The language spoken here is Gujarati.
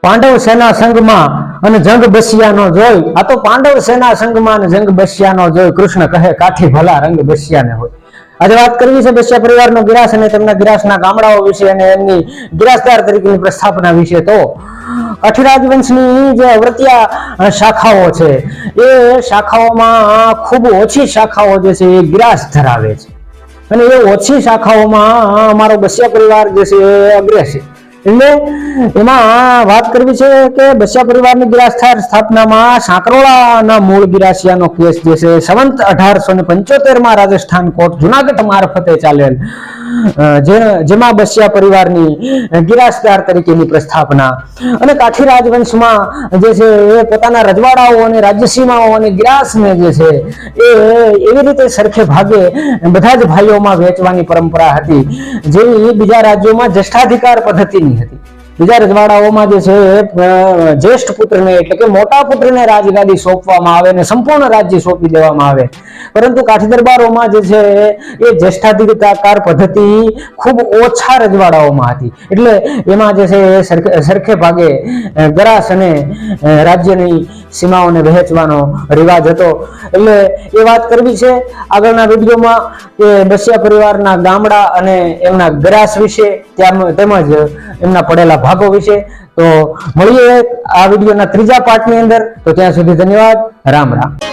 પાંડવ સેના સંઘમાં અને જંગ બસિયાનો જોઈ, આ તો પાંડવ સેના સંઘમાં અને જંગ બસિયાનો જોઈ કૃષ્ણ કહે કાઠી ભલા રંગ બસિયાને હોય। આજે વાત કરવી છે બસિયા પરિવારનો ગિરાસ અને તેમના ગિરાસના ગામડાઓ વિશે અને એમની ગિરાસદાર તરીકેની પ્રસ્થાપના વિશે। તો કાઠી રાજવંશની જે અવૃત્યા શાખાઓ છે એ શાખાઓમાં ખૂબ ઓછી શાખાઓ જે છે એ ગિરાસ ધરાવે છે અને એ ઓછી શાખાઓમાં અમારો બસિયા પરિવાર જે છે એ અગ્રે છે। એટલે એમાં વાત કરવી છે કે બસિયા પરિવારની ગિરાસદાર સ્થાપનામાં સાંકરોળાના મૂળ ગિરાસિયાનો કેસ જે છે સંવંત 1875 રાજસ્થાન કોર્ટ જુનાગઢ મારફતે ચાલેલ, જેમાં બસિયા પરિવારની ગિરાસદાર તરીકેની પ્રસ્થાપના અને કાઠી રાજવંશમાં જે છે એ પોતાના રજવાડાઓ અને રાજ્ય સીમાઓ અને ગિરાસને જે છે એ એવી રીતે સરખે ભાગે બધા જ ભાઈઓમાં વહેંચવાની પરંપરા હતી જેવી બીજા રાજ્યોમાં જ્યેષ્ઠાધિકાર પદ્ધતિની હતી। બીજા રજવાડાઓમાં જે છે જ્યેષ્ઠ પુત્રને એટલે કે મોટા પુત્રને રાજગાદી સોંપવામાં આવે અને સંપૂર્ણ રાજ્ય સોંપી દેવામાં આવે, પરંતુ કાઠી દરબારોમાં જે છે એ જ્યેષ્ઠાધિકાર પદ્ધતિ ખૂબ ઓછા રજવાડાઓમાં હતી। એટલે એમાં જે છે એ સરખે ભાગે ગરાસ અને રાજ્યની સીમાઓને વહેંચવાનો રિવાજ હતો। એટલે એ વાત કરવી છે આગળના વિડીયોમાં કે બસિયા પરિવારના ગામડા અને એમના ગરાસ વિશે તેમજ એમના પડેલા ભાગો વિશે। તો મળીએ આ વિડીયોના ત્રીજા પાર્ટની અંદર। તો ત્યાં સુધી ધન્યવાદ, રામ રામ।